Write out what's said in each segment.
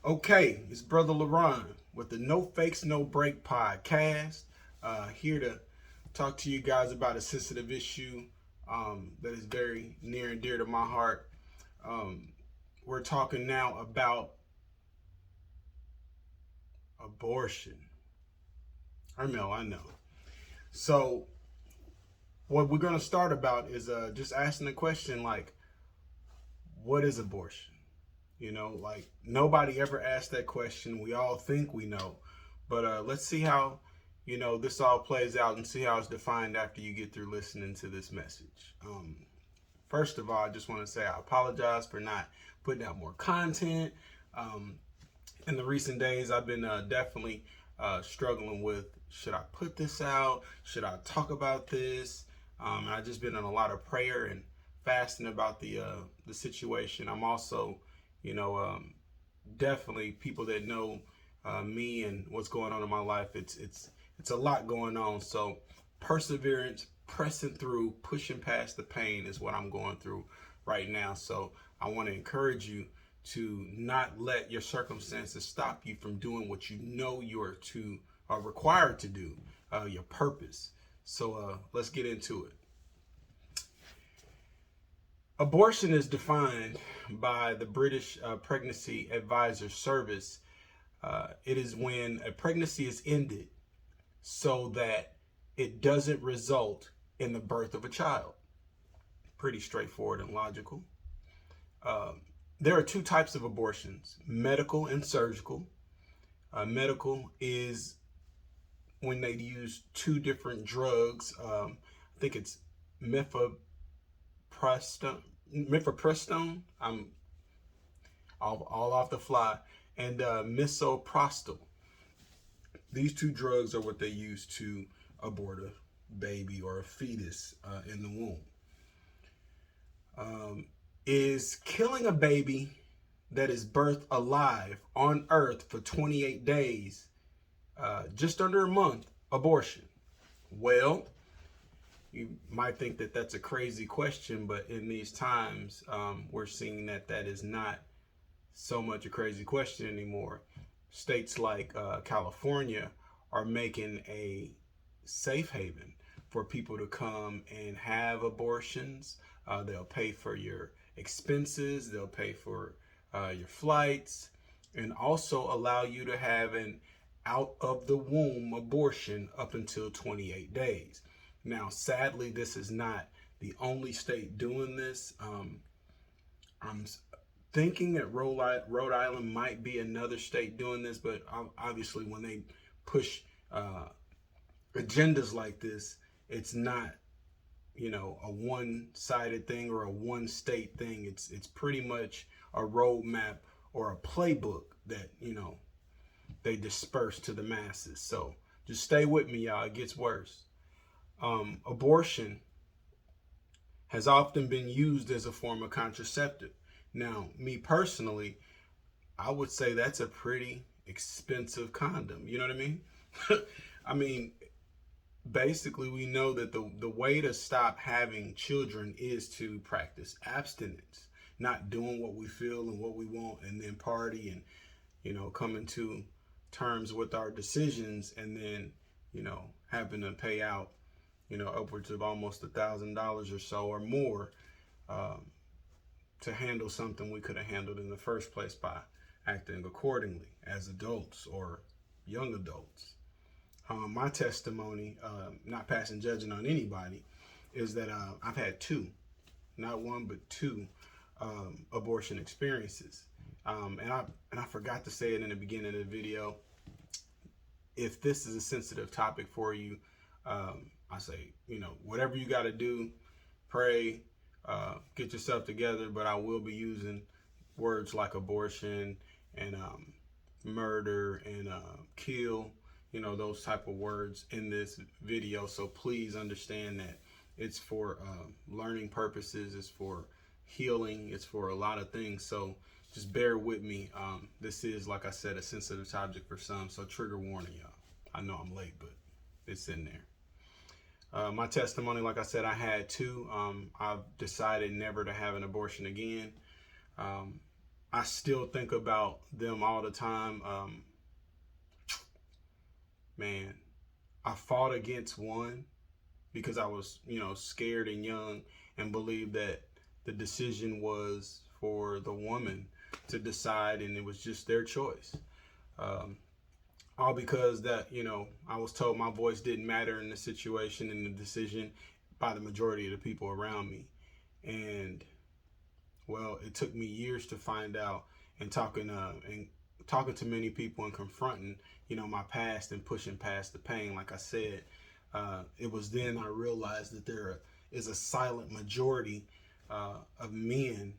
Okay, it's Brother LaRon with the No Fakes, No Break podcast. Here to talk to you guys about a sensitive issue that is very near and dear to my heart. Um, we're talking now about abortion. I know. So, what we're going to start about is just asking the question like, what is abortion? Like nobody ever asked that question. We all think we know, but let's see how this all plays out and see how it's defined after you get through listening to this message. First of all, I just want to say I apologize for not putting out more content. Um, in the recent days, I've been definitely struggling with, should I put this out? Should I talk about this? And I've just been in a lot of prayer and fasting about the situation. I'm also, you know, um, definitely people that know me and what's going on in my life. It's a lot going on. So perseverance, pressing through, pushing past the pain is what I'm going through right now. So I want to encourage you to not let your circumstances stop you from doing what you know you're required to do, your purpose. So let's get into it. Abortion is defined by the British Pregnancy Advisor Service. It is when a pregnancy is ended so that it doesn't result in the birth of a child. Pretty straightforward and logical. There are two types of abortions, medical and surgical. Medical is when they use two different drugs. I think it's mifepristone. I'm all off the fly, and misoprostol. These two drugs are what they use to abort a baby or a fetus in the womb. Is killing a baby that is birthed alive on earth for 28 days, just under a month, abortion? Well, you might think that that's a crazy question, but in these times, we're seeing that is not so much a crazy question anymore. States like California are making a safe haven for people to come and have abortions. They'll pay for your expenses, they'll pay for your flights, and also allow you to have an out of the womb abortion up until 28 days. Now, sadly, this is not the only state doing this. I'm thinking that Rhode Island might be another state doing this, but obviously when they push agendas like this, it's not, a one-sided thing or a one-state thing. It's pretty much a roadmap or a playbook that, they disperse to the masses. So just stay with me, y'all. It gets worse. Abortion has often been used as a form of contraceptive. Now, me personally, I would say that's a pretty expensive condom. You know what I mean? I mean, basically, we know that the way to stop having children is to practice abstinence, not doing what we feel and what we want and then party and, coming to terms with our decisions and then, having to pay out, upwards of almost $1,000 or so or more to handle something we could have handled in the first place by acting accordingly as adults or young adults. My testimony, not passing judging on anybody, is that I've had two, not one but two abortion experiences, and I forgot to say it in the beginning of the video. If this is a sensitive topic for you, I say, whatever you got to do, pray, get yourself together. But I will be using words like abortion and murder and kill, those type of words in this video. So please understand that it's for learning purposes, it's for healing, it's for a lot of things. So just bear with me. This is, like I said, a sensitive subject for some. So trigger warning, y'all. I know I'm late, but it's in there. My testimony, like I said, I had two. I've decided never to have an abortion again. I still think about them all the time. Man, I fought against one because I was, scared and young, and believed that the decision was for the woman to decide, and it was just their choice. Um, all because that, I was told my voice didn't matter in the situation and the decision by the majority of the people around me. And well, it took me years to find out, and talking to many people and confronting, my past and pushing past the pain. Like I said, it was then I realized that there is a silent majority of men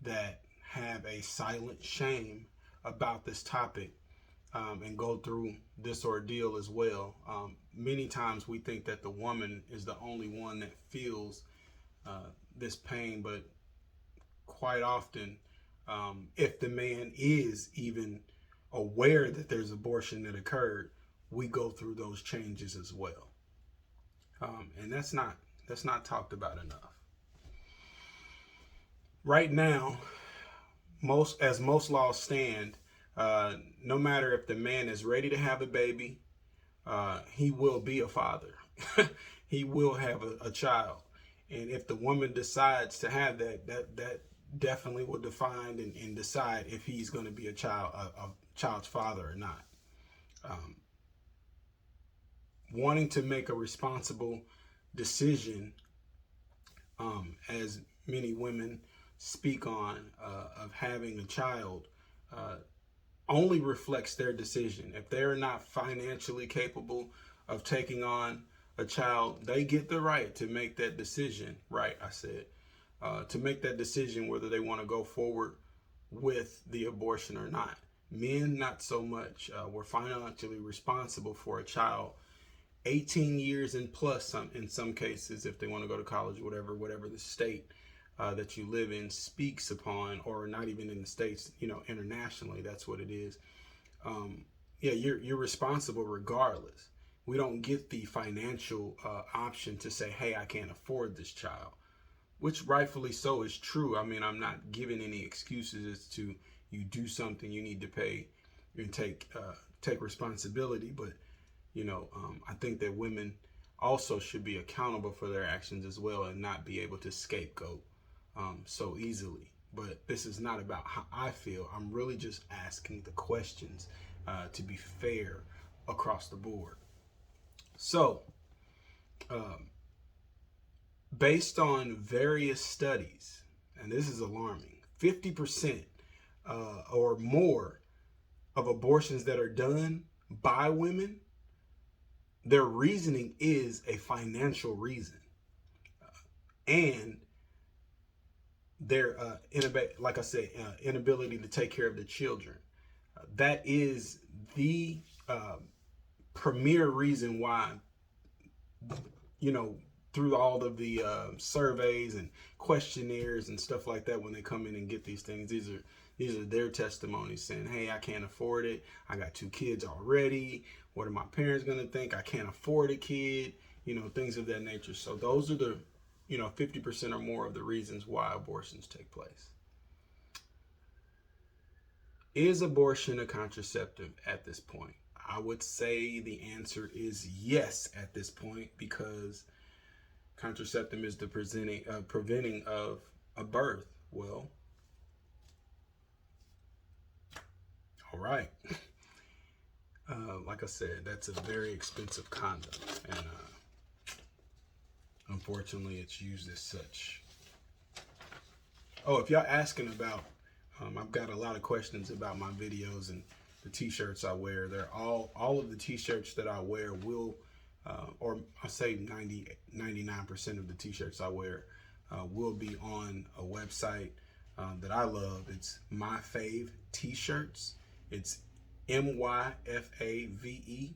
that have a silent shame about this topic, and go through this ordeal as well. Many times we think that the woman is the only one that feels this pain, but quite often, if the man is even aware that there's abortion that occurred, we go through those changes as well, and that's not talked about enough. Right now, most laws stand, no matter if the man is ready to have a baby, he will be a father. He will have a child, and if the woman decides to have that definitely will define and decide if he's going to be a child's father or not. Wanting to make a responsible decision, as many women speak on, of having a child, only reflects their decision. If they're not financially capable of taking on a child, they get the right to make that decision. Right, I said, to make that decision whether they want to go forward with the abortion or not. Men, not so much. We're financially responsible for a child 18 years and plus, in some cases, if they want to go to college, whatever the state that you live in speaks upon, or not even in the States, internationally, that's what it is. You're responsible regardless. We don't get the financial option to say, hey, I can't afford this child, which rightfully so is true. I mean, I'm not giving any excuses as to you do something, you need to pay and take responsibility, but I think that women also should be accountable for their actions as well, and not be able to scapegoat so easily. But this is not about how I feel. I'm really just asking the questions to be fair across the board. So, based on various studies, and this is alarming, 50% or more of abortions that are done by women, their reasoning is a financial reason, and their like I said, inability to take care of the children. That is the premier reason why, through all of the surveys and questionnaires and stuff like that, when they come in and get these things, these are their testimonies saying, hey, I can't afford it. I got 2 kids already. What are my parents going to think? I can't afford a kid, things of that nature. So those are the, 50% or more of the reasons why abortions take place. Is abortion a contraceptive at this point? I would say the answer is yes at this point, because contraceptive is the preventing of a birth. Well, all right. Like I said, that's a very expensive condom, and unfortunately, it's used as such. Oh, if y'all asking about, I've got a lot of questions about my videos and the t-shirts I wear. They're all of the t-shirts that I wear will, or I say 99% of the t-shirts I wear will be on a website that I love. It's MyFaveTShirts. It's MyFavet,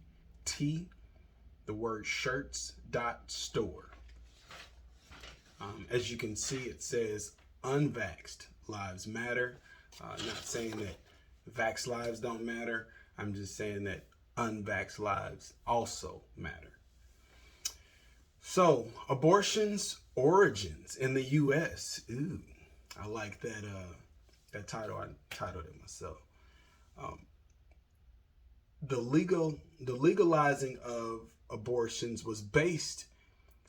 the word shirts.store. As you can see, it says unvaxxed lives matter. Not saying that vax lives don't matter. I'm just saying that unvaxxed lives also matter. So, abortion's origins in the U.S. Ooh, I like that That title, I titled it myself. Um, the legalizing of abortions was based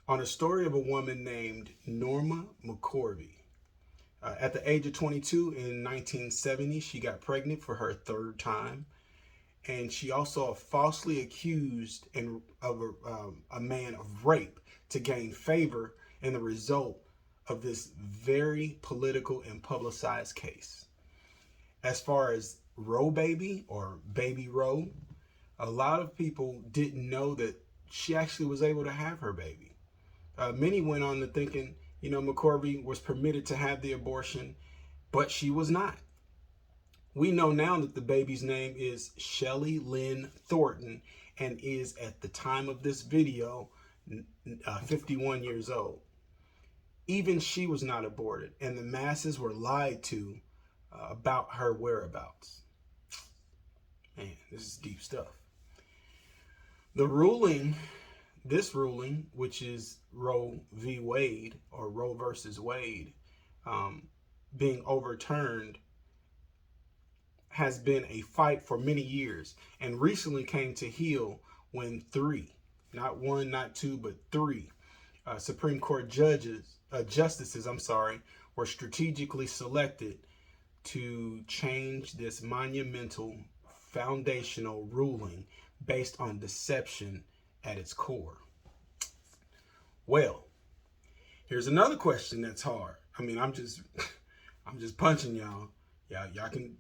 on a story of a woman named Norma McCorvey. At the age of 22 in 1970, she got pregnant for her third time, and she also falsely accused of a man of rape to gain favor in the result of this very political and publicized case. As far as Roe baby or baby Roe, a lot of people didn't know that she actually was able to have her baby. Many went on to thinking, McCorvey was permitted to have the abortion, but she was not. We know now that the baby's name is Shelly Lynn Thornton and is, at the time of this video, 51 years old. Even she was not aborted, and the masses were lied to about her whereabouts. Man, this is deep stuff. This ruling, which is Roe v. Wade, or Roe versus Wade, being overturned, has been a fight for many years, and recently came to heel when three, not one, not two, but three Supreme Court justices, were strategically selected to change this monumental foundational ruling based on deception at its core. Well, here's another question that's hard. I'm just punching y'all. Y'all can,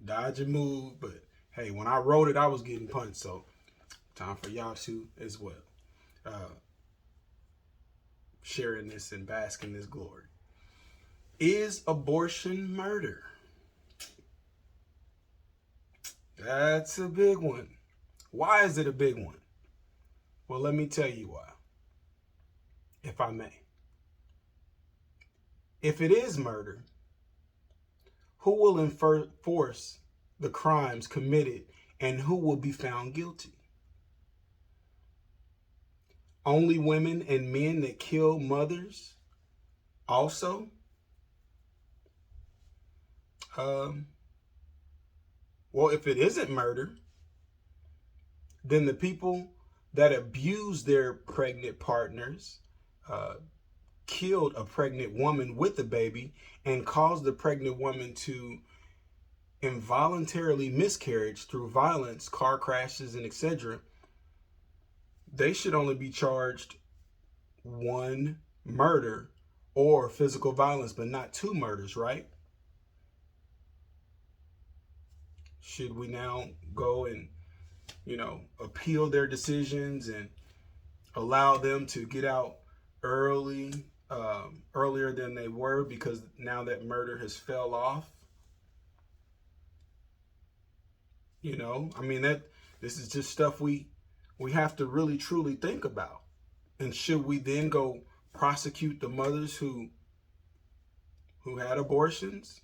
dodge and move, but hey, when I wrote it, I was getting punched, so time for y'all to as well. Sharing this and basking in this glory. Is abortion murder? That's a big one. Why is it a big one? Well, let me tell you why, if I may. If it is murder, who will enforce the crimes committed and who will be found guilty? Only women and men that kill mothers also? Well, if it isn't murder, then the people that abuse their pregnant partners, killed a pregnant woman with a baby, and caused the pregnant woman to involuntarily miscarriage through violence, car crashes, and etc., they should only be charged one murder or physical violence, but not two murders, right? Should we now go and, appeal their decisions and allow them to get out earlier than they were, because now that murder has fell off? This is just stuff we have to really truly think about. And should we then go prosecute the mothers who had abortions?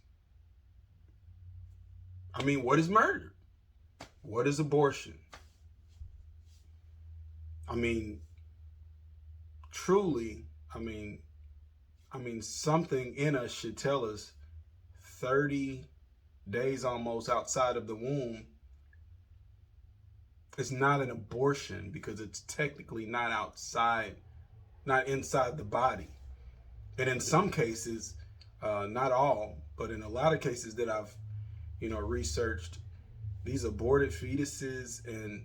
What is murder? What is abortion? Truly, something in us should tell us 30 days almost outside of the womb is not an abortion, because it's technically not inside the body. And in some cases, not all, but in a lot of cases that I've, researched, these aborted fetuses, and,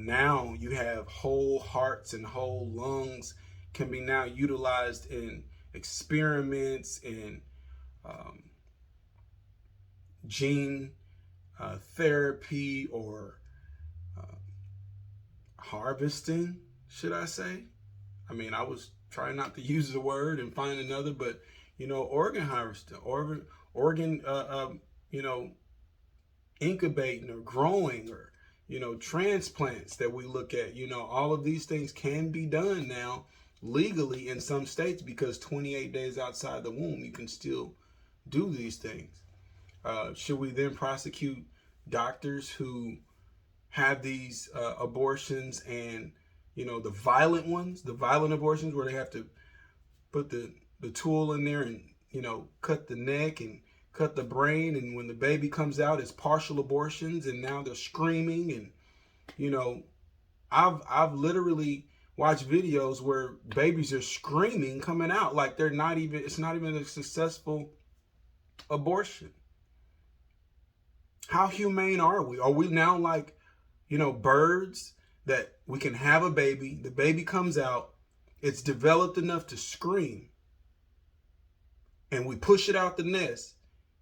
now you have whole hearts and whole lungs can be now utilized in experiments in gene therapy, or harvesting, should I say? I was trying not to use the word and find another, but, organ harvesting, organ, incubating or growing, or, transplants that we look at, all of these things can be done now legally in some states, because 28 days outside the womb, you can still do these things. Should we then prosecute doctors who have these abortions, and, the violent ones, the violent abortions where they have to put the tool in there and, cut the neck and cut the brain, and when the baby comes out, it's partial abortions, and now they're screaming. And you know, I've literally watched videos where babies are screaming coming out, like they're not even, it's not even a successful abortion. How humane are we? Are we now like, you know, birds that we can have a baby, the baby comes out, it's developed enough to scream, and we push it out the nest?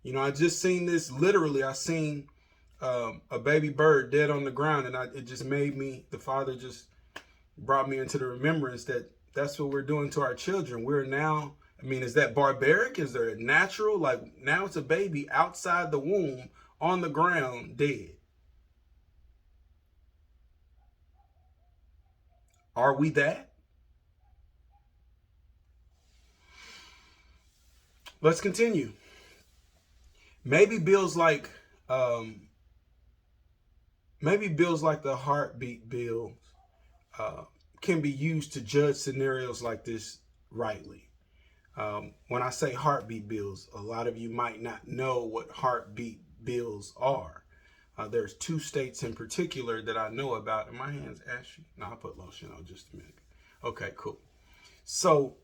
You know, I just seen this, literally, I seen a baby bird dead on the ground, and it just made me, the father just brought me into the remembrance that that's what we're doing to our children. We're now, I mean, is that barbaric? Is there a natural? Like, now it's a baby outside the womb on the ground dead. Are we that? Let's continue. Maybe bills like the heartbeat bill can be used to judge scenarios like this rightly. When I say heartbeat bills, a lot of you might not know what heartbeat bills are. There's 2 states in particular that I know about. And my hand's ashy. No, I'll put lotion on just a minute. Okay, cool. So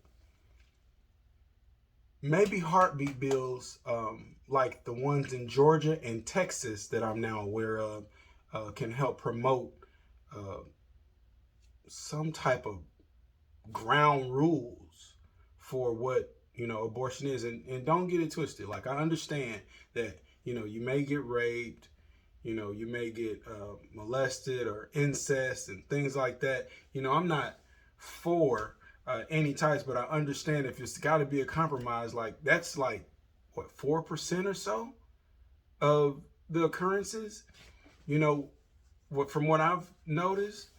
maybe heartbeat bills like the ones in Georgia and Texas that I'm now aware of can help promote some type of ground rules for what, you know, abortion is. And don't get it twisted. Like, I understand that, you know, you may get raped, you know, you may get molested or incest and things like that. You know, I'm not for any types, but I understand if it's got to be a compromise, like that's like, what, 4% or so of the occurrences, you know, from what I've noticed.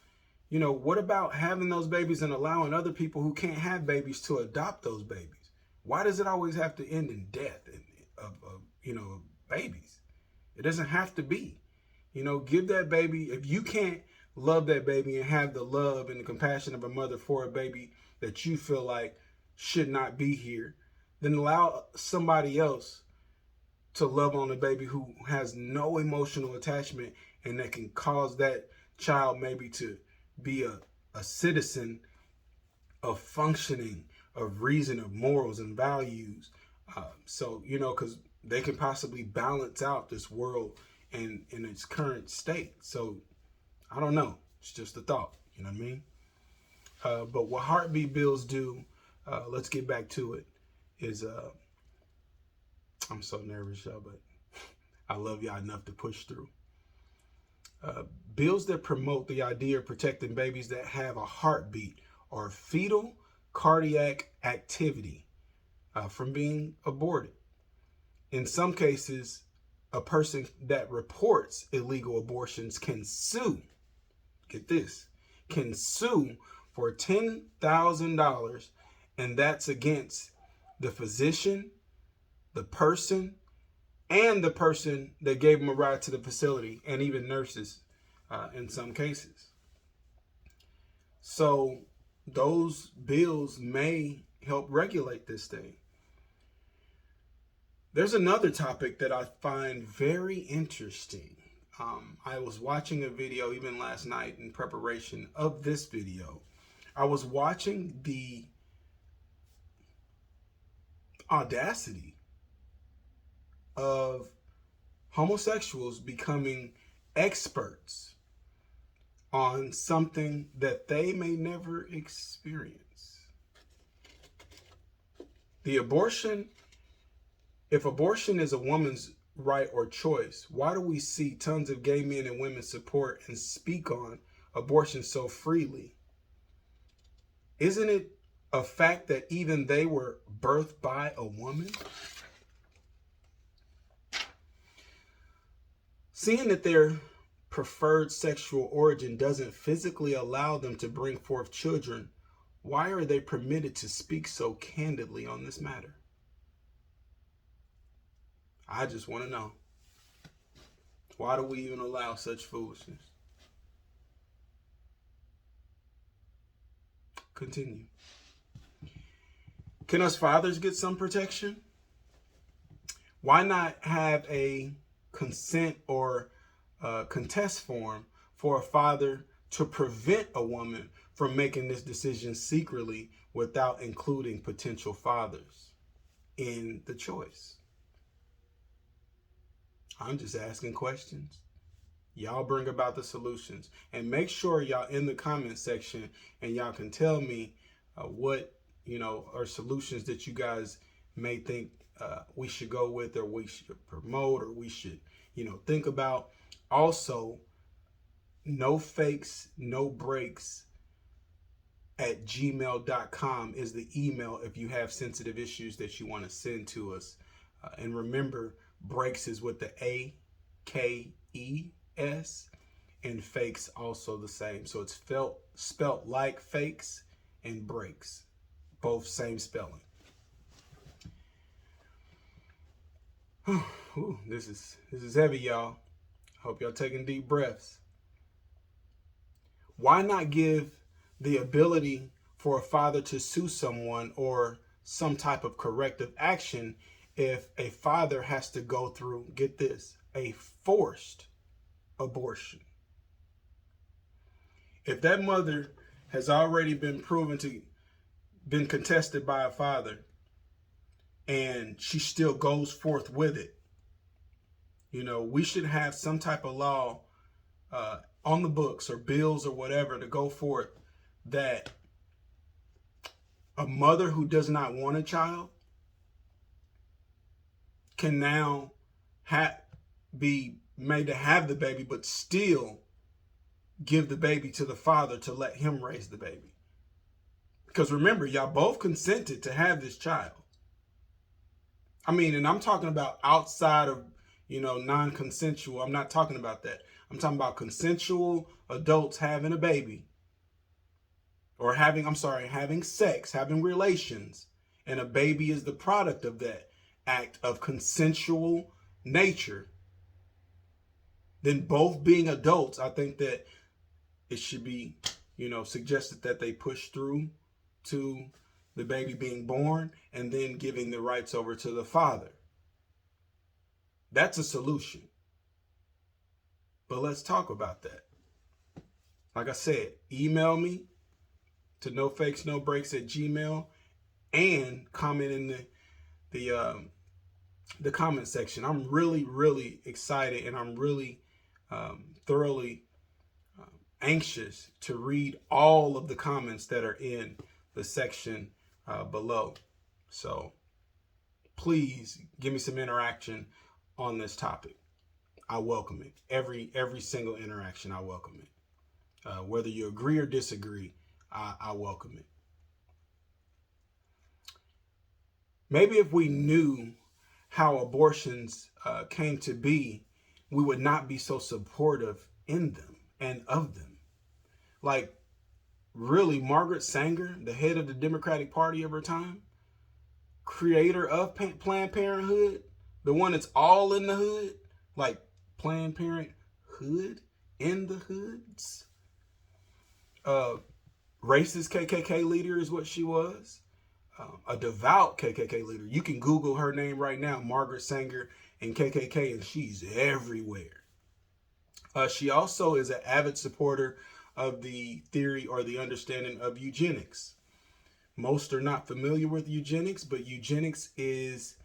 You know, what about having those babies and allowing other people who can't have babies to adopt those babies? Why does it always have to end in death of you know, babies? It doesn't have to be. You know, give that baby, if you can't love that baby and have the love and the compassion of a mother for a baby that you feel like should not be here, then allow somebody else to love on a baby who has no emotional attachment, and that can cause that child maybe to be a citizen of functioning, of reason, of morals and values. So, you know, because they can possibly balance out this world in its current state. So, I don't know. It's just a thought. You know what I mean? But what heartbeat bills do, let's get back to it, is I'm so nervous, y'all, but I love y'all enough to push through. Bills that promote the idea of protecting babies that have a heartbeat or fetal cardiac activity from being aborted. In some cases, a person that reports illegal abortions can sue, get this, can sue for $10,000, and that's against the physician, the person, and the person that gave them a ride to the facility, and even nurses in some cases. So those bills may help regulate this thing. There's another topic that I find very interesting. I was watching a video even last night in preparation of this video. I was watching the audacity of homosexuals becoming experts on something that they may never experience. If abortion is a woman's right or choice, why do we see tons of gay men and women support and speak on abortion so freely? Isn't it a fact that even they were birthed by a woman? Seeing that their preferred sexual origin doesn't physically allow them to bring forth children, why are they permitted to speak so candidly on this matter? I just want to know. Why do we even allow such foolishness? Continue. Can us fathers get some protection? Why not have a consent or contest form for a father to prevent a woman from making this decision secretly without including potential fathers in the choice? I'm just asking questions. Y'all bring about the solutions, and make sure y'all in the comment section and y'all can tell me what are solutions that you guys may think we should go with, or we should promote, or we should think about. Also, no fakes, no breaks at gmail.com is the email if you have sensitive issues that you want to send to us. And remember, breaks is with the AKES, and fakes also the same. So it's spelt like fakes and breaks, both same spelling. Ooh, this is heavy, y'all. Hope y'all taking deep breaths. Why not give the ability for a father to sue someone or some type of corrective action if a father has to go through, get this, a forced abortion? If that mother has already been been contested by a father, and she still goes forth with it, we should have some type of law on the books or bills or whatever to go forth that a mother who does not want a child can now be made to have the baby, but still give the baby to the father to let him raise the baby. Because remember, y'all both consented to have this child. I mean, and I'm talking about outside of, non-consensual. I'm not talking about that. I'm talking about consensual adults having a baby, or having sex, having relations, and a baby is the product of that act of consensual nature. Then both being adults, I think that it should be, suggested that they push through to the baby being born and then giving the rights over to the father. That's a solution. But let's talk about that. Like I said, email me to nofakesnobreaks@gmail.com and comment in the comment section. I'm really, really excited, and I'm really thoroughly anxious to read all of the comments that are in the section below. So please give me some interaction on this topic. I welcome it. Every single interaction, I welcome it. Whether you agree or disagree, I welcome it. Maybe if we knew how abortions came to be, we would not be so supportive in them and of them. Like, really, Margaret Sanger, the head of the Democratic Party of her time, creator of Planned Parenthood, the one that's all in the hood, like Planned Parenthood in the hoods. Racist KKK leader is what she was. A devout KKK leader. You can Google her name right now, Margaret Sanger and KKK, and she's everywhere. She also is an avid supporter of the theory or the understanding of eugenics. Most are not familiar with eugenics, but eugenics is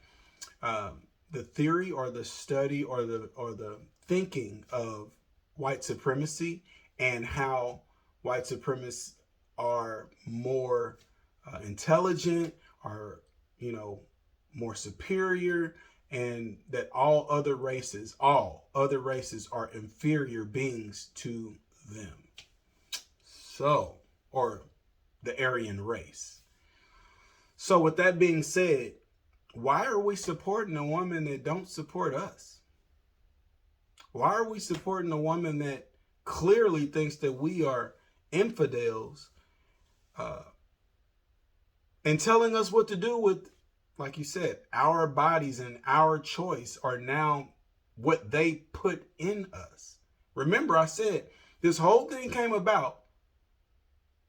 the theory or the study or the thinking of white supremacy and how white supremacists are more intelligent, are more superior, and that all other races are inferior beings to them. So, or the Aryan race. So with that being said, why are we supporting a woman that don't support us? Why are we supporting a woman that clearly thinks that we are infidels and telling us what to do with, like you said, our bodies and our choice are now what they put in us? Remember, I said this whole thing came about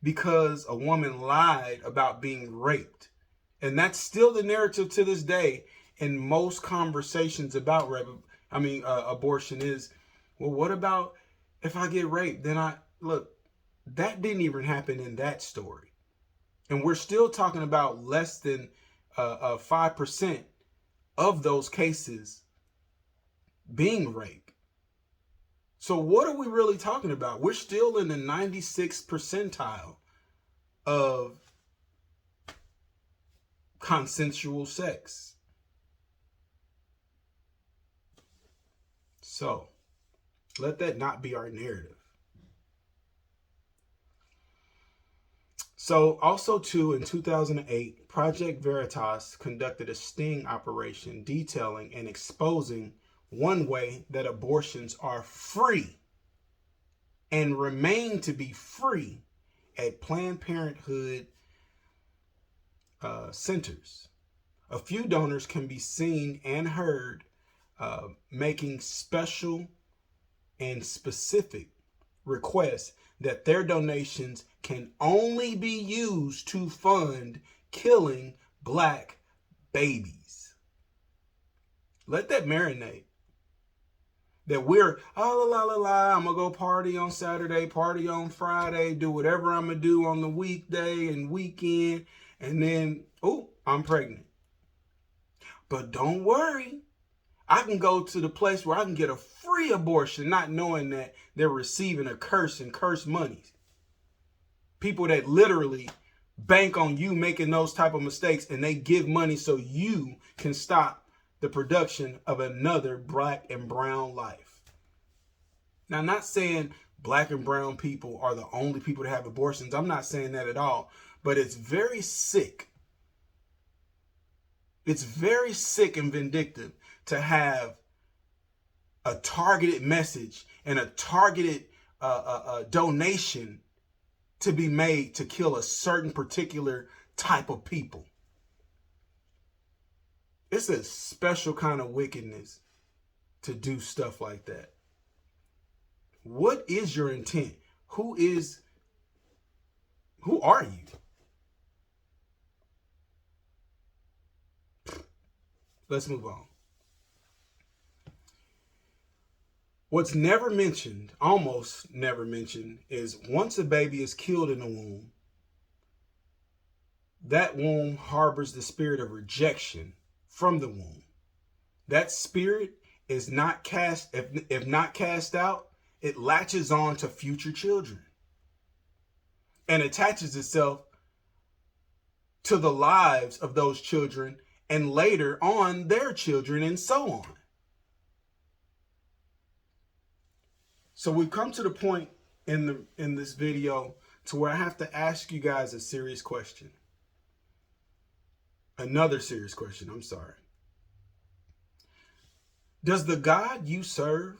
because a woman lied about being raped. And that's still the narrative to this day in most conversations about abortion is, well, what about if I get raped? Then look, that didn't even happen in that story. And we're still talking about less than 5% of those cases being rape. So what are we really talking about? We're still in the 96th percentile of consensual sex. So let that not be our narrative. So also too, in 2008, Project Veritas conducted a sting operation detailing and exposing one way that abortions are free and remain to be free at Planned Parenthood centers. A few donors can be seen and heard making special and specific requests that their donations can only be used to fund killing black babies. Let that marinate. That we're, oh, la, la, la, I'm going to go party on Saturday, party on Friday, do whatever I'm going to do on the weekday and weekend, and then, oh, I'm pregnant. But don't worry. I can go to the place where I can get a free abortion, not knowing that they're receiving a curse and curse monies. People that literally bank on you making those type of mistakes, and they give money so you can stop the production of another black and brown life. Now, I'm not saying black and brown people are the only people to have abortions. I'm not saying that at all. But it's very sick. It's very sick and vindictive to have a targeted message and a targeted donation to be made to kill a certain particular type of people. It's a special kind of wickedness to do stuff like that. What is your intent? Who are you? Let's move on. What's never mentioned, almost never mentioned, is once a baby is killed in the womb, that womb harbors the spirit of rejection from the womb. That spirit is not cast, if not cast out, it latches on to future children and attaches itself to the lives of those children and later on their children and so on. So we've come to the point in this video to where I have to ask you guys a serious question. Another serious question, I'm sorry. Does the God you serve,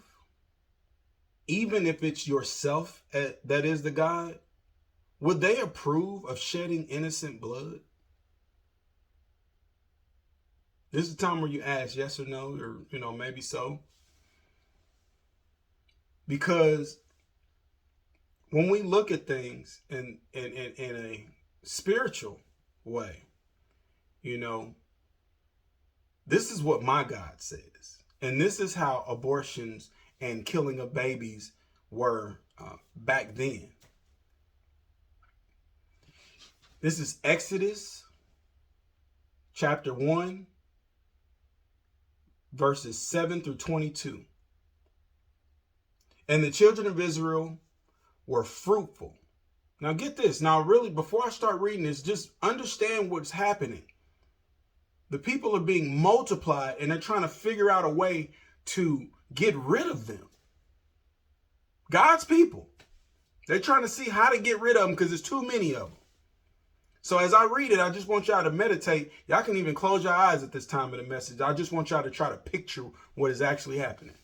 even if it's yourself that is the God, would they approve of shedding innocent blood? This is the time where you ask yes or no, or maybe so. Because when we look at things in a spiritual way, this is what my God says. And this is how abortions and killing of babies were back then. This is Exodus chapter 1, verses 7 through 22. And the children of Israel were fruitful. Now get this. Now really, before I start reading this, just understand what's happening. The people are being multiplied and they're trying to figure out a way to get rid of them. God's people. They're trying to see how to get rid of them because there's too many of them. So as I read it, I just want y'all to meditate. Y'all can even close your eyes at this time of the message. I just want y'all to try to picture what is actually happening.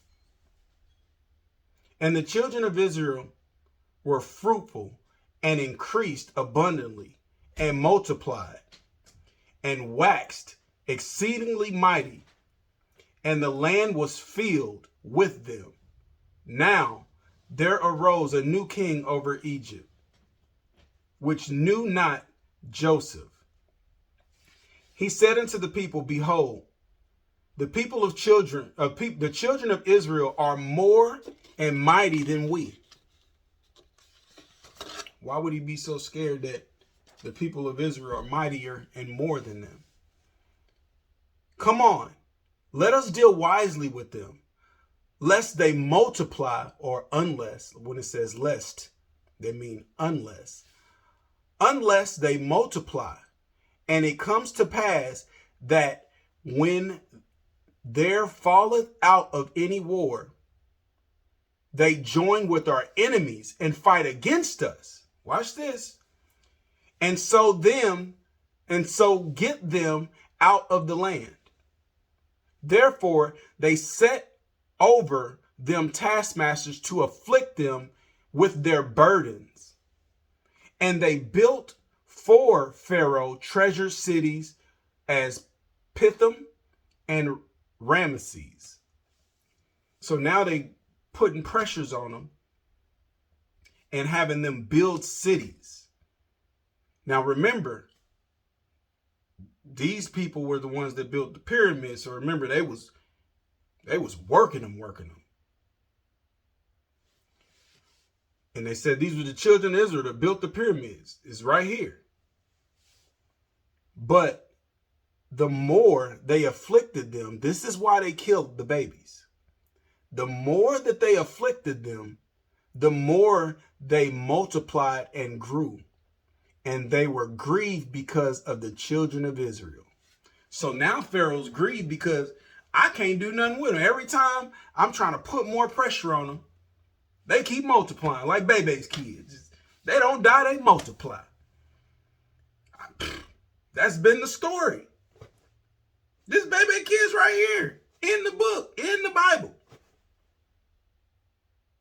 And the children of Israel were fruitful and increased abundantly and multiplied and waxed exceedingly mighty, and the land was filled with them. Now there arose a new king over Egypt, which knew not Joseph. He said unto the people, Behold, the the children of Israel are more and mighty than we. Why would he be so scared that the people of Israel are mightier and more than them? Come on, let us deal wisely with them, lest they multiply, or unless, when it says lest, they mean unless. Unless they multiply, and it comes to pass that when there falleth out of any war, they join with our enemies and fight against us. Watch this. And so get them out of the land. Therefore, they set over them taskmasters to afflict them with their burdens. And they built for Pharaoh treasure cities as Pithom and Ramesses. So now they putting pressures on them and having them build cities. Now remember, these people were the ones that built the pyramids. So remember, they was working them. And they said these were the children of Israel that built the pyramids. It's right here. But the more they afflicted them, this is why they killed the babies. The more that they afflicted them, the more they multiplied and grew. And they were grieved because of the children of Israel. So now Pharaoh's grieved because I can't do nothing with them. Every time I'm trying to put more pressure on them, they keep multiplying like Bebe's kids. They don't die, they multiply. That's been the story. This Bebe kids right here in the book, in the Bible.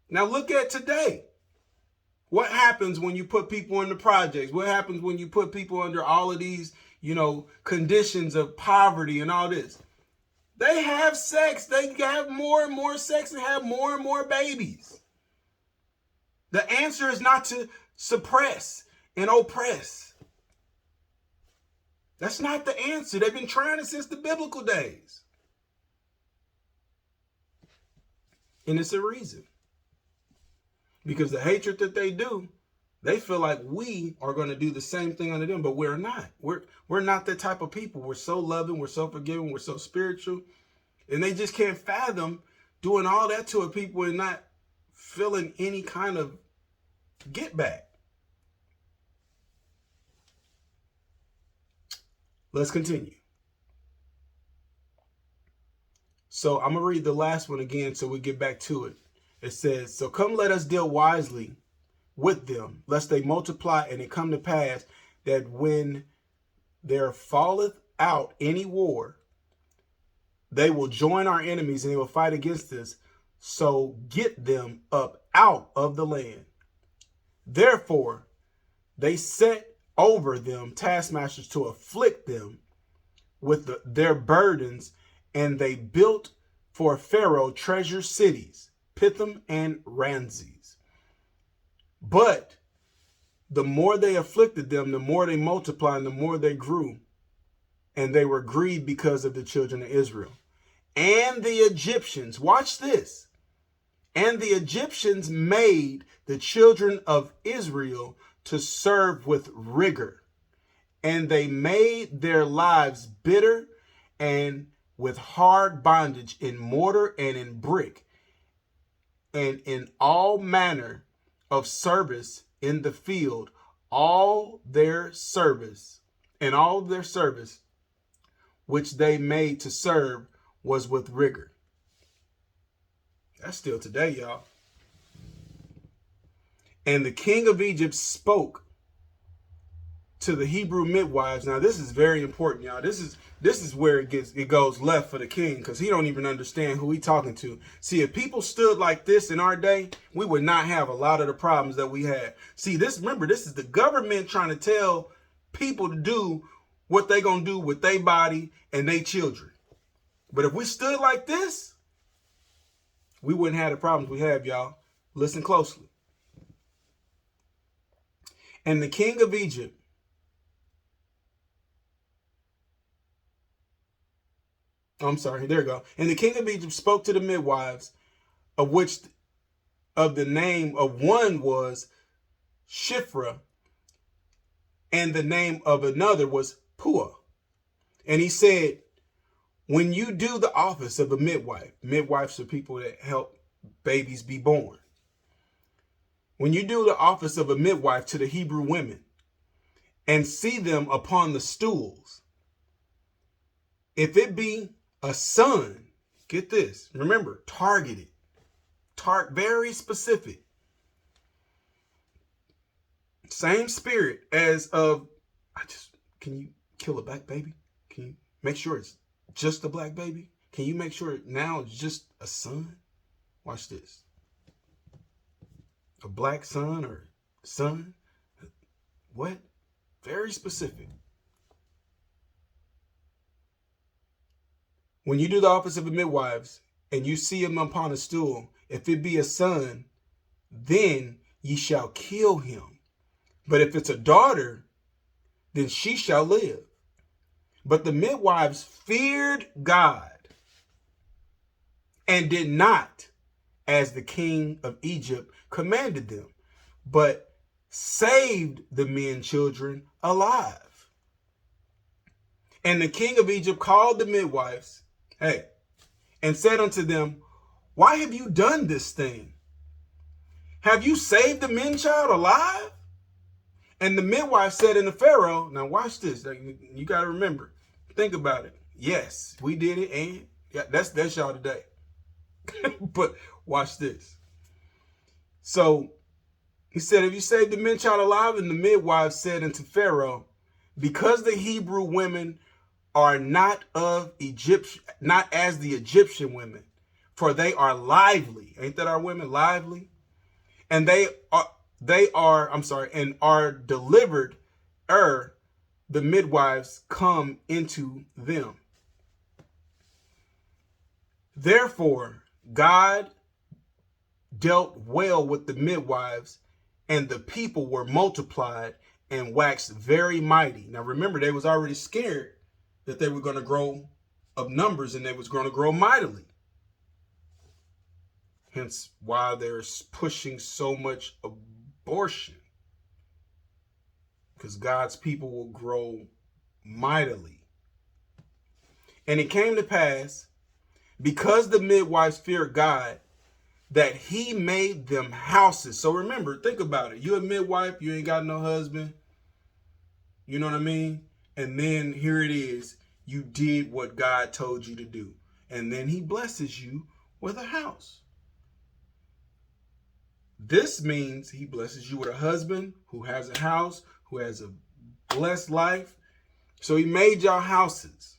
Now look at today. What happens when you put people in the projects? What happens when you put people under all of these, conditions of poverty and all this? They have sex. They have more and more sex and have more and more babies. The answer is not to suppress and oppress. That's not the answer. They've been trying it since the biblical days. And it's a reason. Because the hatred that they do, they feel like we are going to do the same thing unto them, but we're not. We're not that type of people. We're so loving, we're so forgiving, we're so spiritual. And they just can't fathom doing all that to a people and not feeling any kind of get back. Let's continue. So I'm going to read the last one again so we get back to it. It says, so come let us deal wisely with them, lest they multiply, and it come to pass that when there falleth out any war, they will join our enemies and they will fight against us. So get them up out of the land. Therefore, they set over them taskmasters to afflict them with their burdens, and they built for Pharaoh treasure cities, Pithom and Ramesses. But the more they afflicted them, the more they multiplied, and the more they grew, and they were grieved because of the children of Israel. And the Egyptians, watch this, and the Egyptians made the children of Israel to serve with rigor, and they made their lives bitter and with hard bondage in mortar and in brick, and in all manner of service in the field, all their service which they made to serve was with rigor. That's still today, y'all. And the king of Egypt spoke to the Hebrew midwives. Now, this is very important, y'all. This is where it goes left for the king, because he don't even understand who he talking to. See, if people stood like this in our day, we would not have a lot of the problems that we had. See, remember, this is the government trying to tell people to do what they gonna do with their body and their children. But if we stood like this, we wouldn't have the problems we have, y'all. Listen closely. And the king of Egypt I'm sorry, there you go. And the king of Egypt spoke to the midwives, of which of the name of one was Shiphrah, and the name of another was Puah. And he said, when you do the office of a midwife, midwives are people that help babies be born. When you do the office of a midwife to the Hebrew women and see them upon the stools, if it be a son, get this, remember, targeted, very specific. Same spirit as of, can you kill a black baby? Can you make sure it's just a black baby? Can you make sure now it's just a son? Watch this. A black son or son? What? Very specific. When you do the office of a midwives and you see him upon a stool, if it be a son, then ye shall kill him. But if it's a daughter, then she shall live. But the midwives feared God and did not as the king of Egypt commanded them, but saved the men children alive. And the king of Egypt called the midwives, and said unto them, why have you done this thing? Have you saved the men child alive? And the midwife said unto Pharaoh, now watch this, you got to remember, think about it. Yes, we did it, and yeah, that's y'all today. But watch this. So he said, have you saved the men child alive? And the midwife said unto Pharaoh, because the Hebrew women are not of Egypt, not as the Egyptian women, for they are lively. Ain't that our women lively? And and are delivered ere the midwives come into them. Therefore, God dealt well with the midwives, and the people were multiplied and waxed very mighty. Now remember, they was already scared that they were going to grow of numbers and they was going to grow mightily. Hence why they're pushing so much abortion. Because God's people will grow mightily. And it came to pass, because the midwives feared God, that he made them houses. So remember, think about it. You a midwife, you ain't got no husband. You know what I mean? And then here it is. You did what God told you to do. And then he blesses you with a house. This means he blesses you with a husband who has a house, who has a blessed life. So he made y'all houses.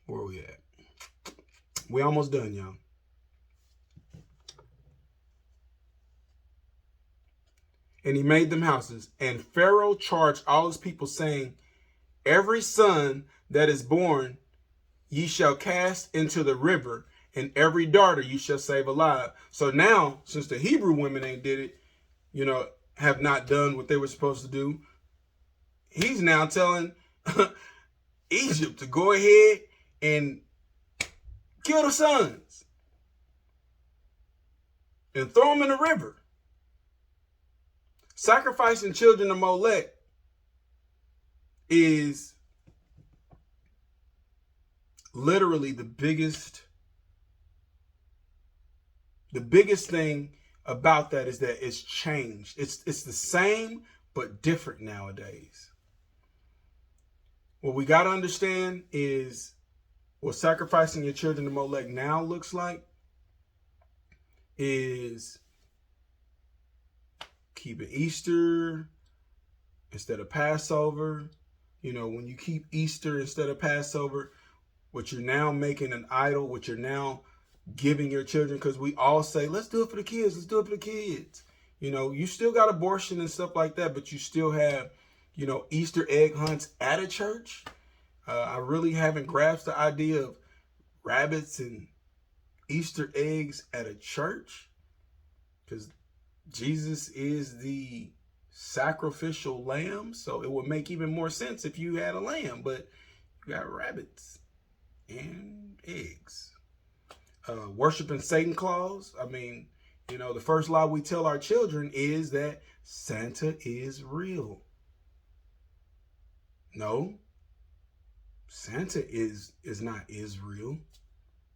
Where we at? We almost done, y'all. And he made them houses. And Pharaoh charged all his people, saying, every son that is born ye shall cast into the river, and every daughter you shall save alive. So now, since the Hebrew women ain't did it, have not done what they were supposed to do, he's now telling Egypt to go ahead and kill the sons and throw them in the river. Sacrificing children to Molech is literally the biggest thing about that is that it's changed. It's the same but different nowadays. What we got to understand is what sacrificing your children to Molech now looks like is keeping Easter instead of Passover. When you keep Easter instead of Passover, what you're now making an idol, what you're now giving your children, because we all say, let's do it for the kids, let's do it for the kids. You still got abortion and stuff like that, but you still have, Easter egg hunts at a church. I really haven't grasped the idea of rabbits and Easter eggs at a church, because Jesus is the sacrificial lambs. So it would make even more sense if you had a lamb, but you got rabbits and eggs. Worshiping Satan Claus. I mean, you know, the first lie we tell our children is that Santa is real. No, Santa is not Israel.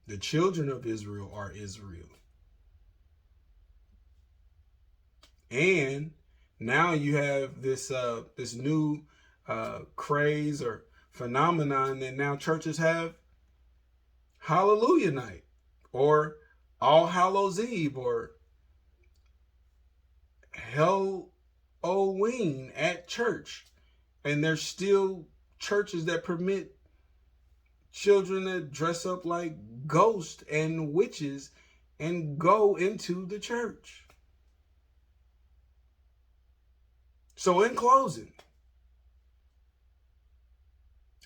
The children of Israel are Israel. And now you have this this new craze or phenomenon that now churches have Hallelujah Night or All Hallows Eve or Halloween at church. And there's still churches that permit children to dress up like ghosts and witches and go into the church. So in closing,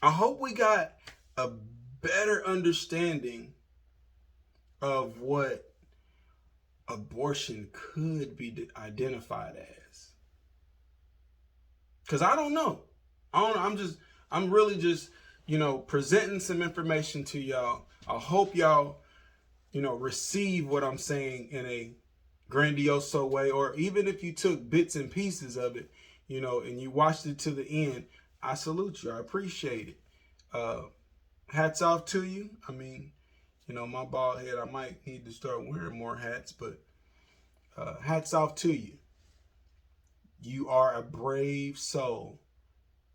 I hope we got a better understanding of what abortion could be identified as. Because I don't know. I'm really just, you know, presenting some information to y'all. I hope y'all, you know, receive what I'm saying in a grandiose way, or even if you took bits and pieces of it, you know, and you watched it to the end, I salute you. I appreciate it. Hats off to you. I mean, you know, my bald head, I might need to start wearing more hats, but hats off to you. You are a brave soul.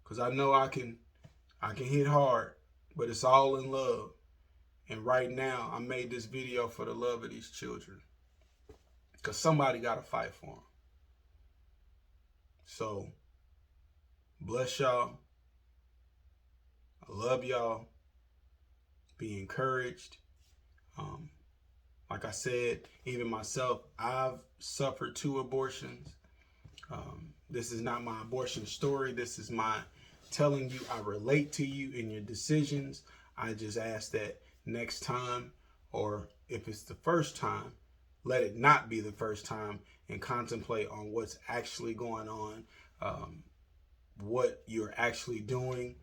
Because I know I can hit hard, but it's all in love. And right now, I made this video for the love of these children. Because somebody got to fight for them. So, bless y'all. I love y'all. Be encouraged. Like I said, even myself, I've suffered 2 abortions. This is not my abortion story. This is my telling you I relate to you in your decisions. I just ask that next time, or if it's the first time, let it not be the first time, and contemplate on what's actually going on, what you're actually doing.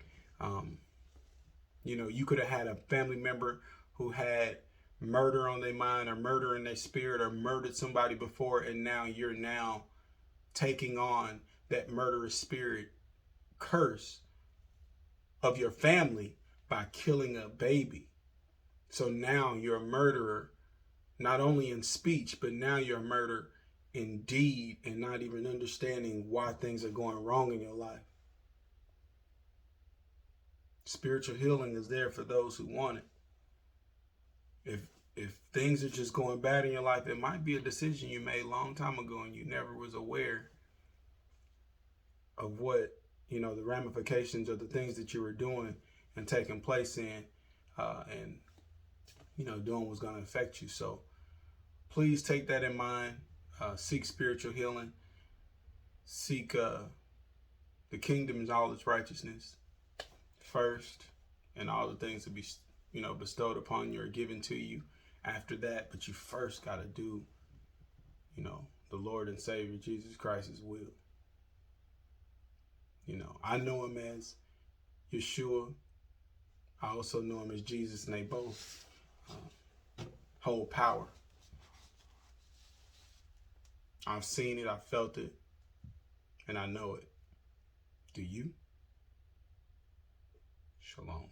You know, you could have had a family member who had murder on their mind or murder in their spirit or murdered somebody before, and now you're now taking on that murderous spirit curse of your family by killing a baby. So now you're a murderer, not only in speech, but now you're a murderer in deed, and not even understanding why things are going wrong in your life. Spiritual healing is there for those who want it. If things are just going bad in your life, it might be a decision you made a long time ago and you never was aware of what, you know, the ramifications of the things that you were doing and taking place in, and, you know, doing was going to affect you. So please take that in mind. Seek spiritual healing. Seek the kingdom and all its righteousness first, and all the things to be, you know, bestowed upon you or given to you after that. But you first got to do, you know, the Lord and Savior Jesus Christ's will. You know, I know him as Yeshua. I also know him as Jesus, and they both hold power. I've seen it, I've felt it, and I know it. Do you? Shalom.